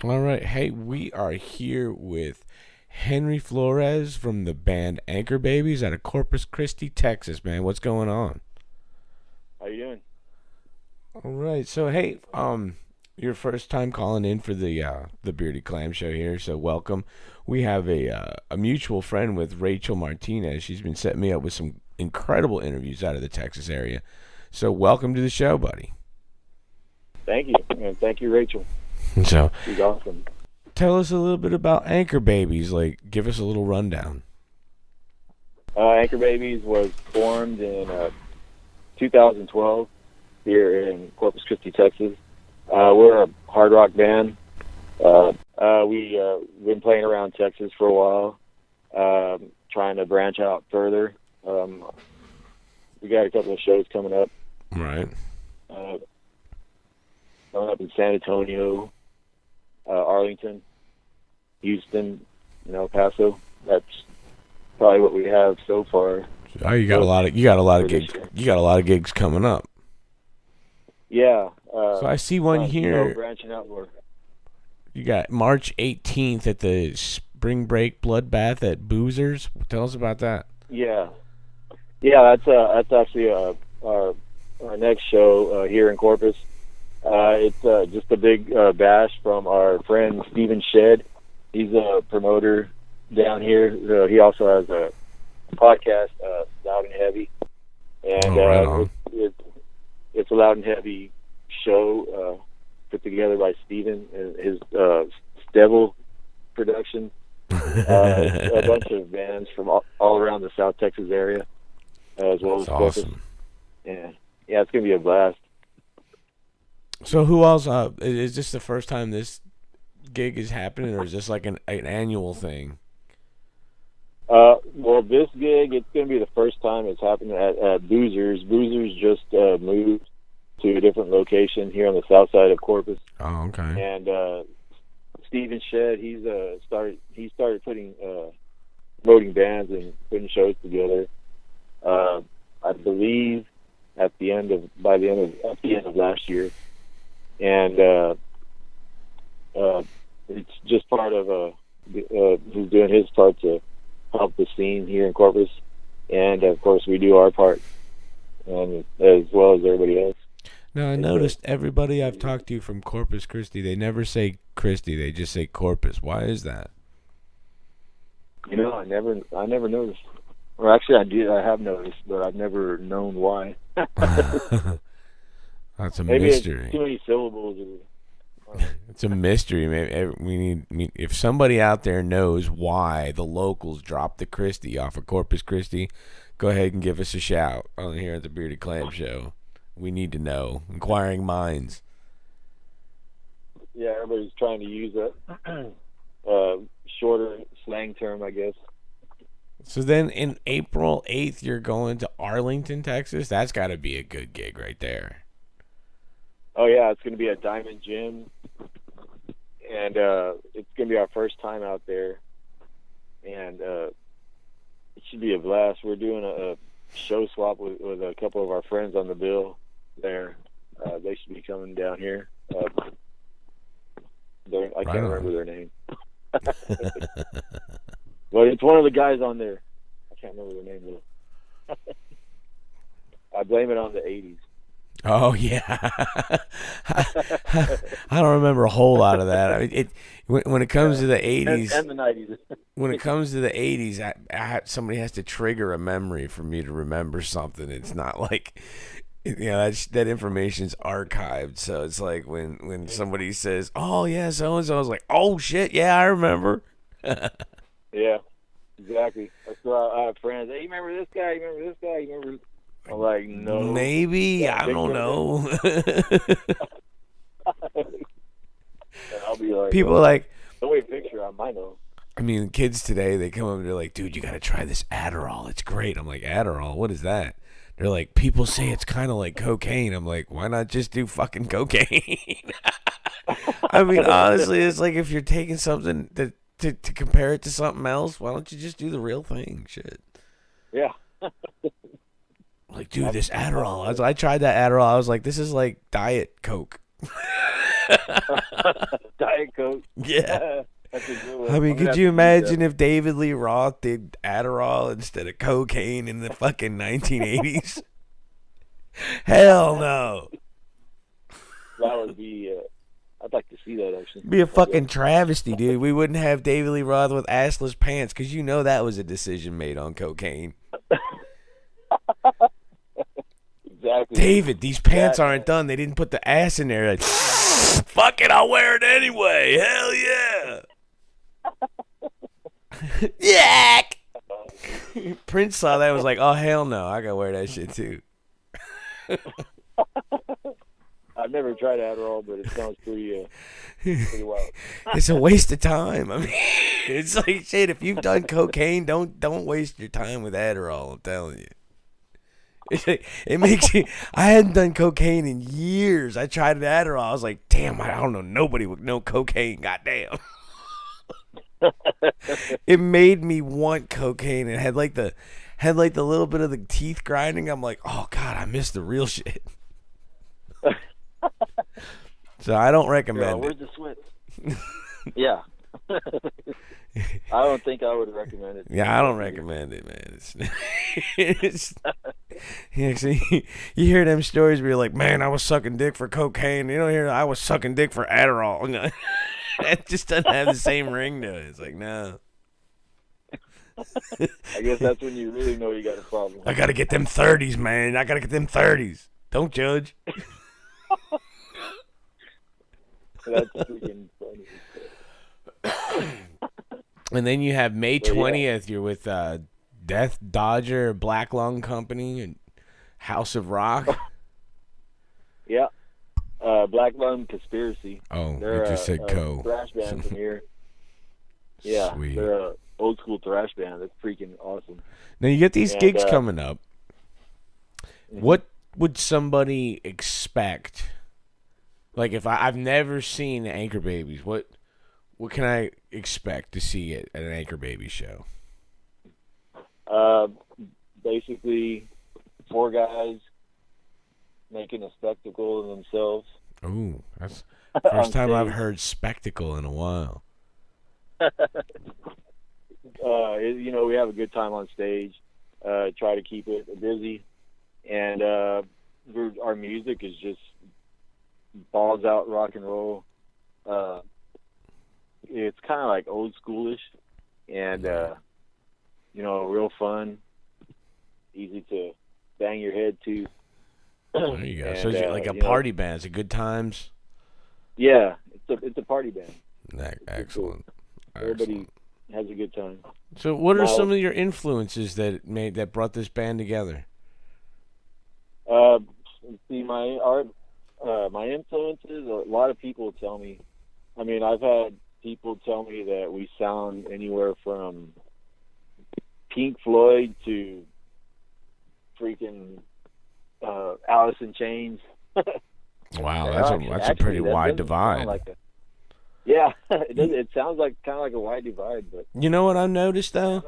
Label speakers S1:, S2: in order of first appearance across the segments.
S1: All right. Hey, we are here with Henry Flores from the band Anchor Babies out of Corpus Christi, Texas, man. What's going on?
S2: How you doing?
S1: All right. So, hey, your first time calling in for the Bearded Clam Show here, so welcome. We have a mutual friend with Rachel Martinez. She's been setting me up with some incredible interviews out of the Texas area. So, welcome to the show, buddy.
S2: Thank you, and thank you, Rachel.
S1: So,
S2: She's awesome.
S1: tell us a little bit about Anchor Babies. Like, give us a little rundown.
S2: Anchor Babies was formed in 2012 here in Corpus Christi, Texas. We're a hard rock band. We've been playing around Texas for a while, trying to branch out further. We got a couple of shows coming up.
S1: Right.
S2: Uh, Coming up in San Antonio, Arlington, Houston, El Paso. That's probably what we have so far.
S1: Oh, you got a lot of gigs. You got a lot of gigs coming up.
S2: Yeah.
S1: So I see one here.
S2: Branching out more.
S1: You got March 18th at the Spring Break Bloodbath at Boozers. Tell us about that.
S2: Yeah. Yeah, that's actually our next show here in Corpus. It's just a big bash from our friend Stephen Shed. He's a promoter down here. He also has a podcast, Loud and Heavy, and
S1: right
S2: it's a Loud and Heavy show put together by Stephen and his Devil production. A bunch of bands from all around the South Texas area, as well as Corpus.
S1: Awesome.
S2: Yeah, it's gonna be a blast.
S1: So who else? Is this the first time this gig is happening, or is this like an annual thing?
S2: Well, this gig, it's going to be the first time it's happening at Boozers. Boozers just moved to a different location here on the south side of Corpus.
S1: Oh, okay.
S2: And Stephen Shed, he started putting promoting bands and putting shows together. I believe at the end of last year, and it's just part of who's doing his part to help the scene here in Corpus, and of course we do our part, and as well as everybody else.
S1: Now I noticed everybody I've talked to from Corpus Christi, they never say Christi, they just say Corpus. Why is that?
S2: I never noticed. Or actually, I have noticed, but I've never known why.
S1: That's a
S2: Maybe
S1: mystery.
S2: it's too many syllables.
S1: It's a mystery. Maybe if somebody out there knows why the locals dropped the Christie off of Corpus Christi, go ahead and give us a shout on here at the Bearded Clam Show. We need to know. Inquiring minds.
S2: Yeah, everybody's trying to use a shorter slang term, I guess.
S1: So then in April 8th, you're going to Arlington, Texas? That's got to be a good gig right there.
S2: Oh, yeah, it's going to be at Diamond Gym, and it's going to be our first time out there, and it should be a blast. We're doing a show swap with a couple of our friends on the bill there. They should be coming down here. I can't remember their name. But it's one of the guys on there. I can't remember their name, though. I blame it on the 80s.
S1: Oh yeah, I don't remember a whole lot of that. I mean, when it comes to the '80s
S2: and the '90s.
S1: When it comes to the '80s, somebody has to trigger a memory for me to remember something. It's not like that information's archived. So it's like when somebody says, "Oh yeah, so and so," I was like, "Oh shit, yeah, I remember."
S2: Yeah, exactly. That's why I have friends. Hey, you remember this guy? You remember this guy? You remember? I'm like, no.
S1: Maybe. I don't know.
S2: I'll be like,
S1: people like,
S2: don't wait a picture. I might know.
S1: I mean, kids today, they come up and they're like, dude, you got to try this Adderall. It's great. I'm like, Adderall? What is that? They're like, people say it's kind of like cocaine. I'm like, why not just do fucking cocaine? I mean, honestly, it's like if you're taking something to compare it to something else, why don't you just do the real thing? Shit.
S2: Yeah.
S1: Like, dude, this Adderall. I tried that Adderall. I was like, this is like Diet Coke.
S2: Diet Coke.
S1: Yeah.
S2: That's a good one.
S1: I mean,
S2: I'm gonna
S1: could
S2: have
S1: you
S2: to use that.
S1: imagine if David Lee Roth did Adderall instead of cocaine in the fucking 1980s? Hell no.
S2: That would be. I'd like to see that actually.
S1: Be a fucking travesty, dude. We wouldn't have David Lee Roth with assless pants because you know that was a decision made on cocaine.
S2: Exactly.
S1: David, these pants aren't done. They didn't put the ass in there. Like, fuck it, I'll wear it anyway. Hell yeah. Yak. Prince saw that and was like, oh, hell no. I gotta wear that shit too.
S2: I've never tried Adderall, but it sounds pretty wild.
S1: It's a waste of time. I mean, it's like shit. If you've done cocaine, don't waste your time with Adderall. I'm telling you. It makes you. I hadn't done cocaine in years. I tried an Adderall. I was like, damn, I don't know nobody with no cocaine. Goddamn. It made me want cocaine. It had like the little bit of the teeth grinding. I'm like, oh god, I miss the real shit. So I don't recommend
S2: where's
S1: it.
S2: the sweat? Yeah. I don't think I would recommend it.
S1: Yeah, I don't recommend it, man. It's yeah, see, you hear them stories where you're like, man, I was sucking dick for cocaine. You don't hear I was sucking dick for Adderall. It just doesn't have the same ring to it. It's like, no.
S2: I guess that's when you really know you got a problem.
S1: I got to get them 30s, man. I got to get them 30s. Don't judge.
S2: That's freaking funny.
S1: And then you have May 20th. You're with Death Dodger, Black Lung Company, and House of Rock.
S2: Yeah. Black Lung Conspiracy.
S1: Oh,
S2: They're
S1: you just said co.
S2: Thrash band from here. Yeah,
S1: Sweet.
S2: they're a old school thrash band. That's freaking awesome.
S1: Now you get these gigs
S2: And,
S1: coming up. What would somebody expect? Like if I've never seen Anchor Babies, what can I expect to see at an Anchor Babies show?
S2: Basically, 4 guys making a spectacle of themselves.
S1: Ooh, that's the first time I've heard spectacle in a while.
S2: We have a good time on stage. Try to keep it busy, and our music is just balls out rock and roll. It's kind of like old schoolish, and real fun, easy to bang your head to.
S1: There you go.
S2: And,
S1: So it's like a party band. It's a good times.
S2: Yeah, it's a party band.
S1: Excellent.
S2: Everybody has a good time.
S1: So, what are some of your influences that brought this band together?
S2: See, my influences. A lot of people tell me. I mean, I've had people tell me that we sound anywhere from Pink Floyd to freaking Alice in Chains.
S1: Wow, that's a pretty wide divide.
S2: Yeah, it sounds like kind of like a wide divide, but
S1: you know what I've noticed though,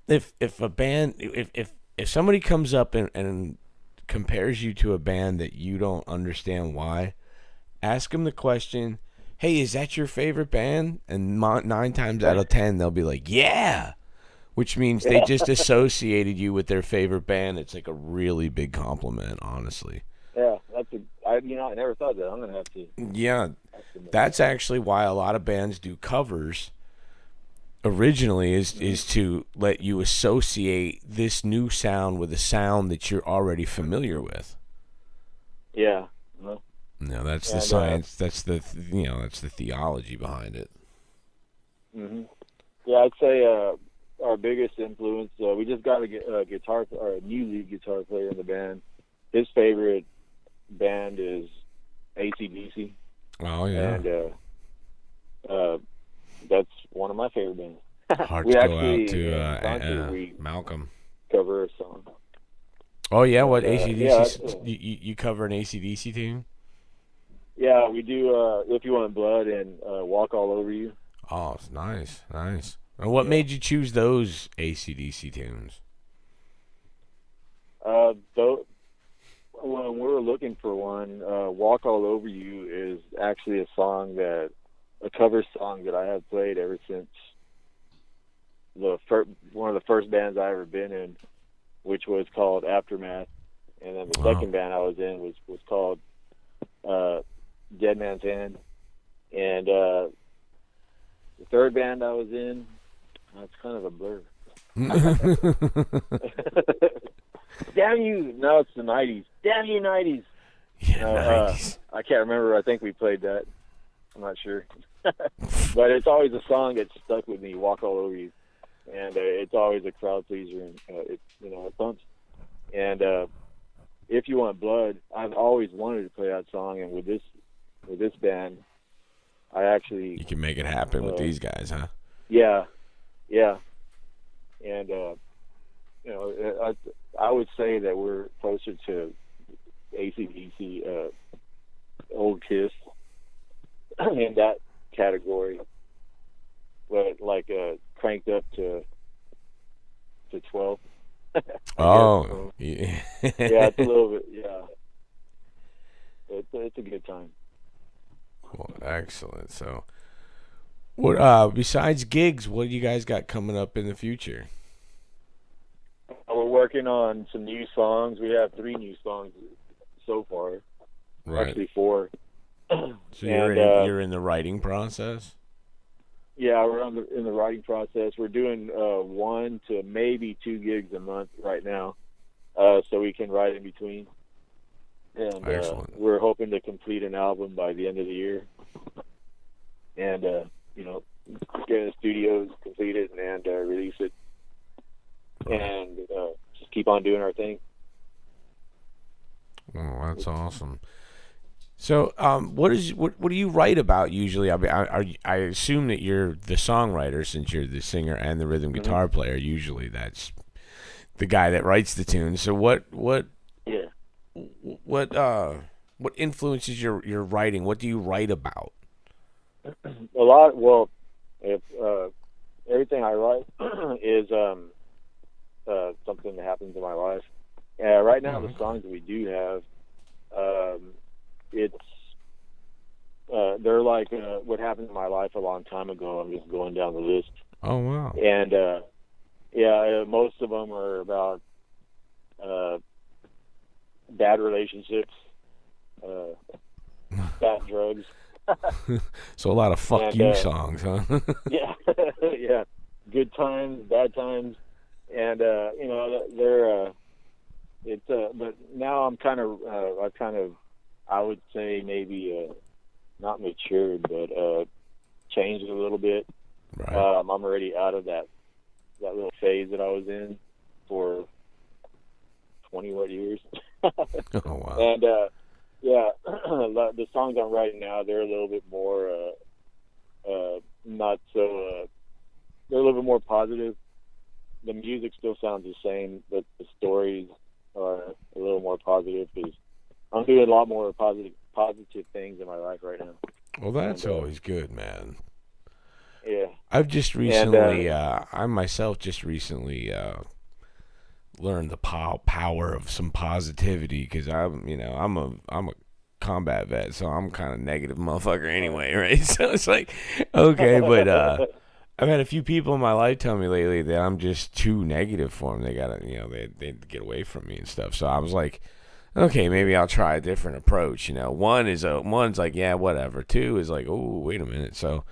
S1: if a band if somebody comes up and compares you to a band that you don't understand why, ask them the question, hey, is that your favorite band? And 9 times out of 10 they'll be like, yeah, which means they just associated you with their favorite band. It's like a really big compliment, honestly.
S2: Yeah, I never thought that. I'm gonna have to.
S1: Yeah, that's actually why a lot of bands do covers. Originally, is to let you associate this new sound with a sound that you're already familiar with.
S2: Yeah.
S1: No, that's the science. That's the that's the theology behind it.
S2: Mhm. Yeah, I'd say our biggest influence. We just got a new lead guitar player in the band. His favorite band is AC/DC.
S1: Oh yeah,
S2: and that's one of my favorite bands.
S1: Hearts go out to Malcolm.
S2: Cover a song.
S1: Oh yeah, what AC/DC? You cover an AC/DC tune?
S2: Yeah, we do. If You Want Blood and Walk All Over You.
S1: Oh, it's nice. And what made you choose those AC/DC tunes?
S2: when we're looking for one, "Walk All Over You" is actually a cover song that I have played ever since one of the first bands I ever been in, which was called Aftermath, and then the second band I was in was called Dead Man's Hand, and the third band I was in, it's kind of a blur. Damn you! No, it's the '90s. Damn you, '90s!
S1: Yeah, 90s.
S2: I can't remember. I think we played that. I'm not sure, but it's always a song that stuck with me. "Walk All Over You," and it's always a crowd pleaser, and it pumps. And "If You Want Blood," I've always wanted to play that song, and with this band, you
S1: can make it happen with these guys, huh?
S2: Yeah, and I would say that we're closer to AC/DC, Old Kiss, in that category, but like cranked up to 12.
S1: Oh, yeah.
S2: Yeah, it's a little bit. Yeah, it's a good time.
S1: Well, excellent. So, what besides gigs, what do you guys got coming up in the future?
S2: We're working on some new songs. We have 3 new songs so far.
S1: Right.
S2: Actually 4.
S1: So you're in the writing process?
S2: Yeah, we're in the writing process. We're doing 1 to maybe 2 gigs a month right now, so we can write in between. And we're hoping to complete an album by the end of the year, and get in the studios, complete it, and release it, and just keep on doing our thing.
S1: Oh, that's awesome. So, what do you write about usually? I mean, I assume that you're the songwriter, since you're the singer and the rhythm guitar player. Usually, that's the guy that writes the tune. So, what influences your writing? What do you write about?
S2: A lot. Well, if everything I write is something that happens in my life. Right now, the songs that we do have, they're like what happened in my life a long time ago. I'm just going down the list.
S1: Oh, wow.
S2: And most of them are about bad relationships, bad drugs.
S1: So a lot of fuck you songs, huh?
S2: Yeah, yeah. Good times, bad times, and they're but now I'm kind of I would say maybe not matured, but changed a little bit.
S1: Right.
S2: I'm already out of that little phase that I was in for 20 years.
S1: Oh, wow.
S2: And the songs I'm writing now, they're a little bit more not so they're a little bit more positive. The music still sounds the same, but the stories are a little more positive, because I'm doing a lot more positive things in my life right now.
S1: Well, that's always good, man.
S2: Yeah.
S1: I've just recently, I myself just recently learned the power of some positivity, because I'm a combat vet, so I'm kind of negative motherfucker anyway, right? So it's like, okay, but I've had a few people in my life tell me lately that I'm just too negative for them. They gotta, they get away from me and stuff. So I was like, okay, maybe I'll try a different approach. One's like, yeah, whatever. 2 is like, oh, wait a minute. So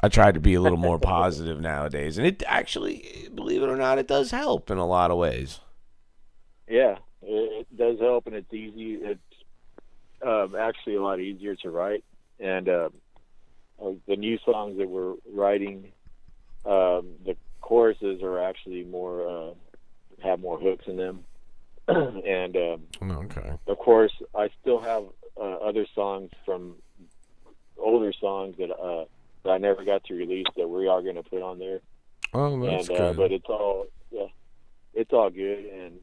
S1: I tried to be a little more positive nowadays, and it actually, believe it or not, it does help in a lot of ways.
S2: Yeah, it does help, and it's easy. It's actually a lot easier to write, and the new songs that we're writing, the choruses are actually more have more hooks in them, and
S1: okay.
S2: Of course, I still have other songs from older songs that I never got to release that we are going to put on there.
S1: Oh, that's good.
S2: But it's all good, and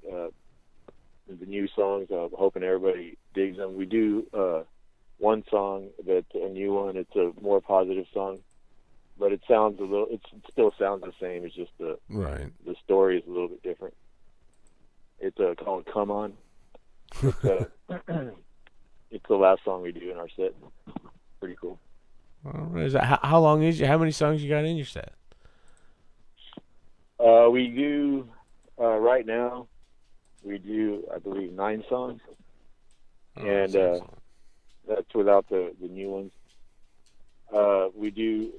S2: the new songs, I'm hoping everybody digs them. We do one song that's a new one. It's a more positive song, but it still sounds the same. It's just the story is a little bit different. It's called "Come On." It's, it's the last song we do in our set. Pretty cool.
S1: Is that, how long is how many songs you got in your set?
S2: We do right now. We do, I believe, 9 songs, and that's without the new ones. We do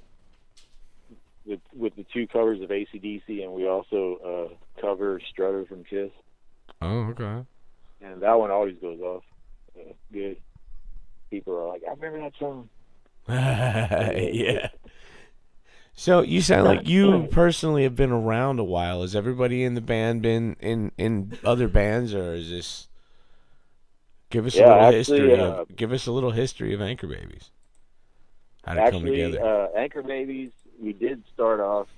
S2: with the 2 covers of AC/DC, and we also cover Strutter from Kiss.
S1: Oh, okay.
S2: And that one always goes off. Good. People are like, I remember that song.
S1: Yeah. So you sound like you personally have been around a while. Has everybody in the band been in other bands, or is this? Give us a little history. Give us a little history of Anchor Babies. How to come together.
S2: Anchor Babies. We did start off.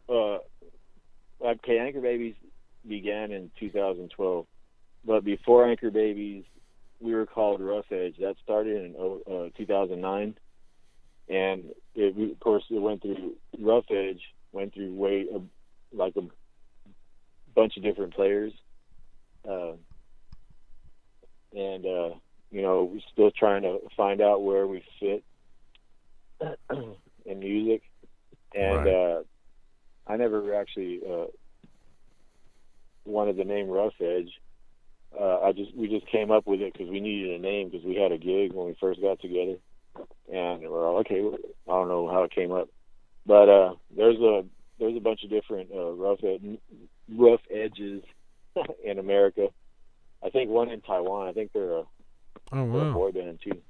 S2: Okay, Anchor Babies began in 2012, but before Anchor Babies, we were called Rough Edge. That started in 2009. And of course, it went through Rough Edge, went through like a bunch of different players, and we're still trying to find out where we fit in music. And
S1: Right.
S2: I never actually wanted the name Rough Edge. We just came up with it because we needed a name because we had a gig when we first got together. And we're all okay. I don't know how it came up, but there's a bunch of different rough edges in America. I think one in Taiwan. I think they're a boy band too.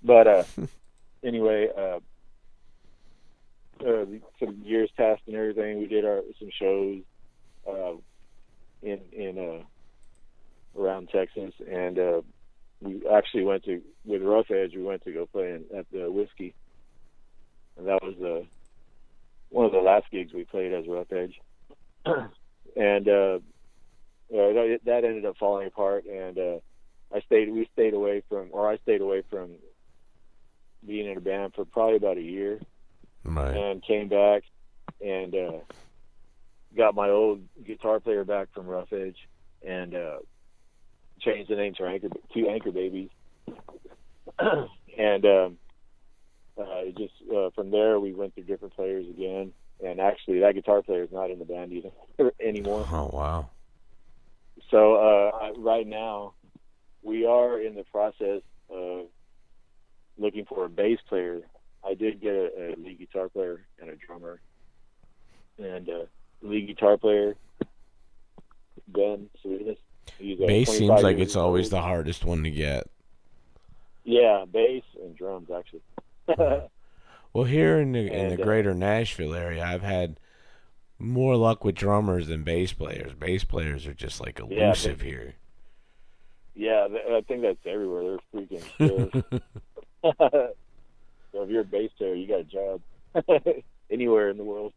S2: But anyway, some years passed and everything. We did some shows in around Texas, and we actually went with Rough Edge. We went to go play at the Whiskey, and that was one of the last gigs we played as Rough Edge. And that ended up falling apart, and I stayed away from being in a band for probably about a year,
S1: Right.
S2: and came back and got my old guitar player back from Rough Edge, and changed the name to Anchor Babies. And it just from there we went through different players again, and actually that guitar player is not in the band either anymore.
S1: Oh, wow.
S2: So right now we are in the process of looking for a bass player. I did get a lead guitar player and a drummer, and lead guitar player Ben Salinas.
S1: Bass seems like it's always the hardest one to get.
S2: Yeah, bass and drums actually.
S1: Well, here in the greater Nashville area, I've had more luck with drummers than bass players. Bass players are just like elusive here.
S2: Yeah, I think that's everywhere. They're freaking scarce. So if you're a bass player, you got a job anywhere in the world.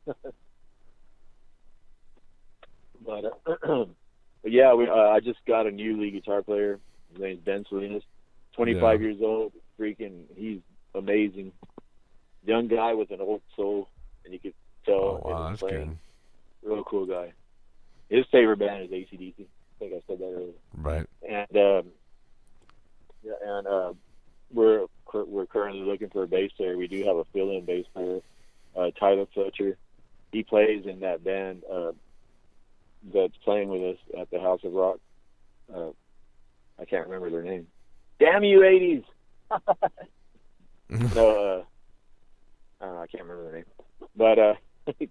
S2: But yeah, I just got a new lead guitar player. His name's Ben Salinas. 25 years old. Freaking, he's amazing. Young guy with an old soul, and you could tell.
S1: Oh, wow, that's good.
S2: Real cool guy. His favorite band is AC/DC. I think I said that earlier.
S1: Right.
S2: And we're currently looking for a bass player. We do have a fill-in bass player, Tyler Fletcher. He plays in that band that's playing with us at the House of Rock. I can't remember their name. Damn you, 80s! No, I don't know. I can't remember their name. But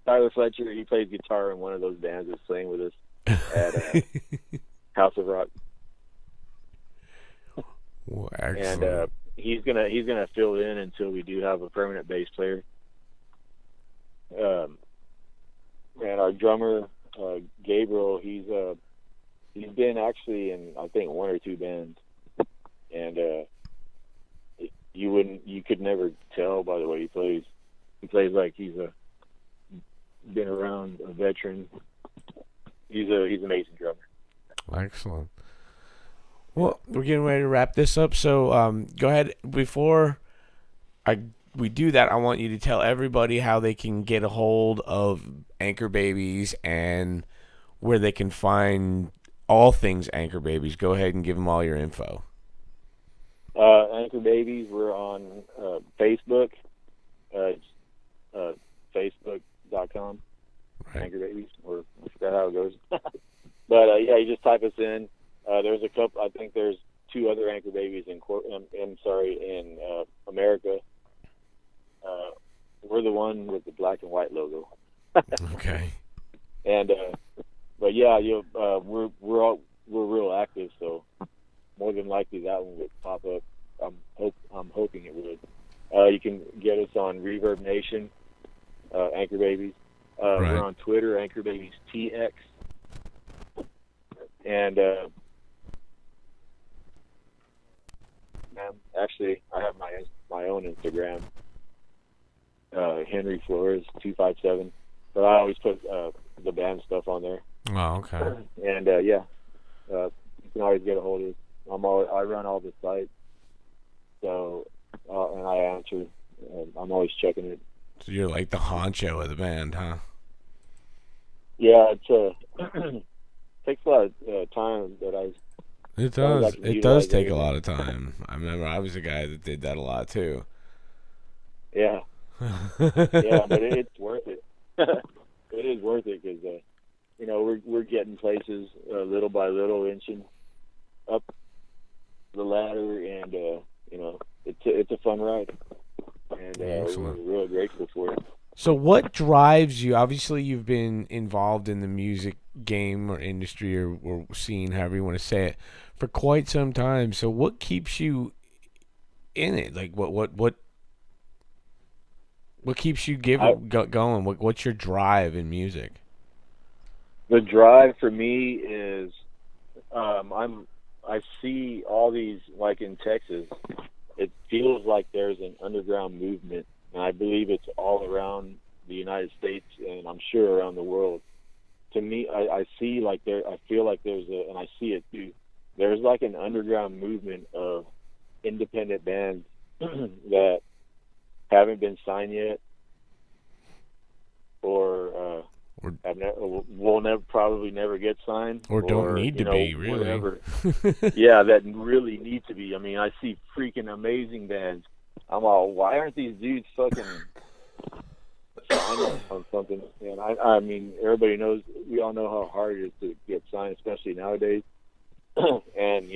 S2: Tyler Fletcher, he plays guitar in one of those bands that's playing with us at House of Rock.
S1: Well, excellent.
S2: And he's gonna fill in until we do have a permanent bass player. And our drummer Gabriel, he's been actually in I think 1 or 2 bands, and you could never tell by the way he plays. He plays like he's been around, a veteran. He's an amazing drummer.
S1: Excellent. Well, we're getting ready to wrap this up, so go ahead. Before we do that, I want you to tell everybody how they can get a hold of Anchor Babies and where they can find all things Anchor Babies, go ahead and give them all your info.
S2: Anchor Babies, we're on Facebook, facebook.com,
S1: Right.
S2: Anchor Babies, or I forgot how it goes. But yeah, you just type us in. There's a couple. I think there's 2 other Anchor Babies in America. We're the one with the black and white logo.
S1: Okay.
S2: And but yeah, we're real active, so more than likely that one would pop up. I'm hoping it would. You can get us on Reverb Nation, Anchor Babies.
S1: Right.
S2: We're on Twitter, Anchor Babies TX, and actually I have my own Instagram, Henry Flores 257, but I always put the band stuff on there.
S1: Oh, okay.
S2: And yeah, you can always get a hold of us. I run all the sites, so and I answer. I'm always checking it.
S1: So you're like the honcho of the band, huh?
S2: Yeah, it's takes a lot of time that
S1: It does.
S2: I can
S1: It
S2: utilize
S1: does take a
S2: everything.
S1: lot of time. I remember I was a guy that did that a lot too.
S2: Yeah, yeah, but it's worth it. It is worth it because we're getting places little by little, inching up the ladder, and it's a fun ride, and we're real grateful for it.
S1: So what drives you? Obviously, you've been involved in the music game or industry or scene, however you want to say it, for quite some time. So what keeps you in it? Like what keeps you going? What's your drive in music?
S2: The drive for me is I see all these, like in Texas, it feels like there's an underground movement, and I believe it's all around the United States, and I'm sure around the world. To me, I see like I feel like and I see it too, there's like an underground movement of independent bands that haven't been signed yet, or will probably never get signed,
S1: or don't need to be, really.
S2: Whatever. Yeah, that really need to be. I mean, I see freaking amazing bands. I'm all, why aren't these dudes fucking signed on something? And I mean, everybody knows, we all know how hard it is to get signed, especially nowadays. And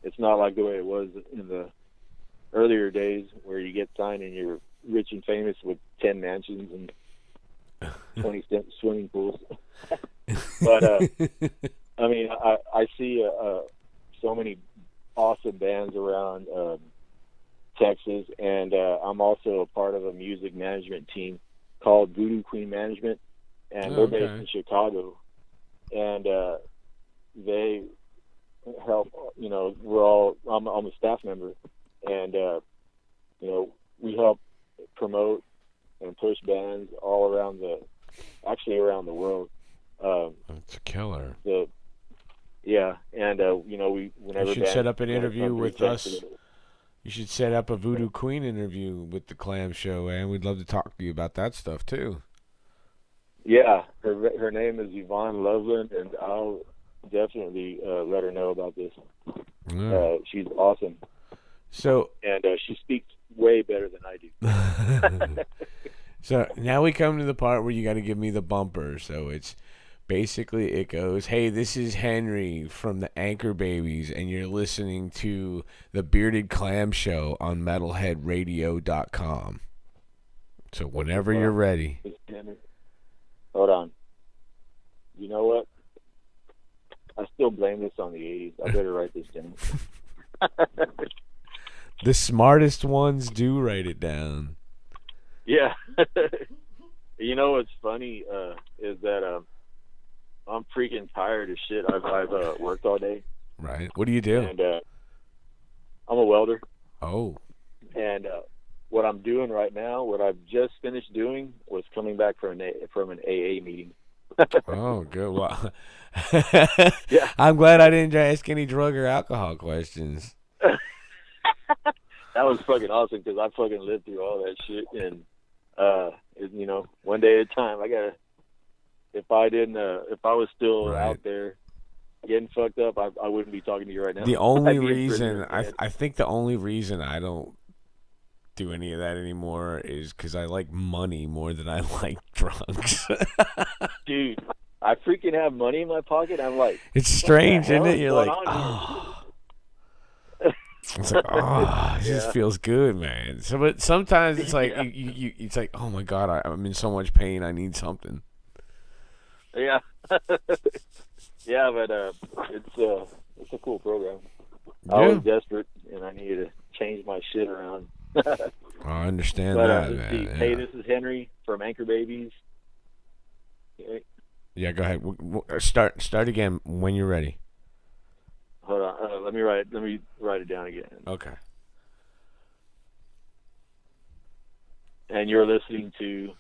S2: it's not like the way it was in the earlier days where you get signed and you're rich and famous with 10 mansions and 20 swimming pools. But I mean, I see so many awesome bands around Texas, and I'm also a part of a music management team called Voodoo Queen Management, and they're based in Chicago, and they help. I'm a staff member, and we help promote and push bands all around around the world.
S1: That's a killer.
S2: Yeah, and whenever
S1: you should set up an interview with us.
S2: Texas,
S1: You should set up a Voodoo Queen interview with the Clam Show, and we'd love to talk to you about that stuff too.
S2: Yeah, her name is Yvonne Loveland, and I'll definitely let her know about this.
S1: Yeah.
S2: She's awesome.
S1: So,
S2: and she speaks way better than I do.
S1: So now we come to the part where you got to give me the bumper. So it's basically, it goes, hey, this is Henry from the Anchor Babies, and you're listening to the Bearded Clam Show on metalheadradio.com. So whenever you're ready.
S2: Hold on. You know what? I still blame this on the 80s. I better write this down.
S1: The smartest ones do write it down.
S2: Yeah. You know what's funny is that I'm freaking tired of shit. I've worked all day.
S1: Right. What do you do?
S2: And I'm a welder.
S1: Oh.
S2: And what I'm doing right now, what I've just finished doing, was coming back from an AA meeting.
S1: Oh, good. Well,
S2: yeah.
S1: I'm glad I didn't ask any drug or alcohol questions.
S2: That was fucking awesome because I fucking lived through all that shit, and one day at a time. If I was still
S1: Right.
S2: out there, getting fucked up, I wouldn't be talking to you right now.
S1: The only
S2: I'd be in
S1: reason
S2: prison,
S1: I think the only reason I don't do any of that anymore is because I like money more than I like drugs.
S2: dude, I freaking have money in my pocket. I'm like,
S1: it's strange,
S2: what the
S1: isn't
S2: hell
S1: it?
S2: is
S1: You're
S2: going
S1: like,
S2: on
S1: oh. It's like, oh, it just feels good, man. So, but sometimes it's like, you it's like, oh my god, I'm in so much pain. I need something.
S2: Yeah, yeah, but it's a cool program.
S1: Yeah.
S2: I was desperate, and I needed to change my shit around.
S1: I understand
S2: But
S1: that,
S2: let's see.
S1: man.
S2: Hey,
S1: Yeah.
S2: this is Henry from Anchor Babies.
S1: Yeah, go ahead. Start again when you're ready.
S2: Hold on. Let me write it down again.
S1: Okay.
S2: And you're listening to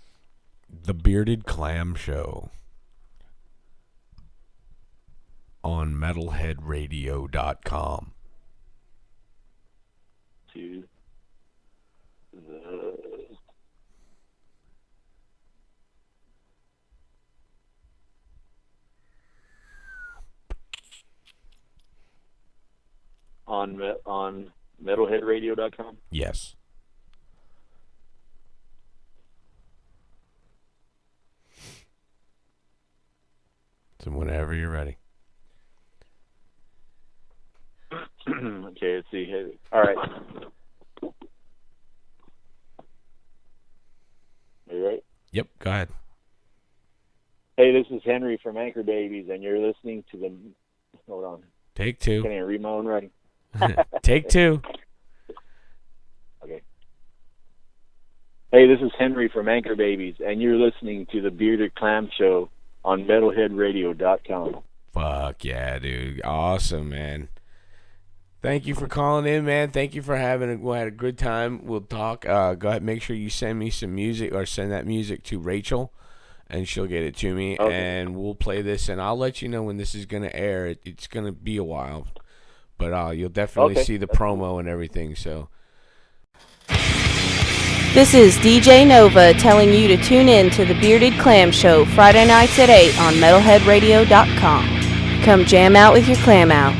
S1: The Bearded Clam Show on metalheadradio.com.
S2: the on metalheadradio.com.
S1: Yes. So whenever you're ready.
S2: Okay, let's see. Hey, all right. Are you ready?
S1: Yep, go ahead.
S2: Hey, this is Henry from Anchor Babies, and you're listening to the. Hold on.
S1: Take two.
S2: Can I read my own writing?
S1: Take two.
S2: Okay. Hey, this is Henry from Anchor Babies, and you're listening to the Bearded Clam Show on metalheadradio.com.
S1: Fuck yeah, dude. Awesome, man. Thank you for calling in, man. Thank you for we had a good time. We'll talk. Go ahead, make sure you send me some music or send that music to Rachel, and she'll get it to me,
S2: okay.
S1: And we'll play this, and I'll let you know when this is going to air. It's going to be a while, but you'll definitely see the promo and everything, so.
S3: This is DJ Nova telling you to tune in to the Bearded Clam Show Friday nights at 8 on metalheadradio.com. Come jam out with your clam out.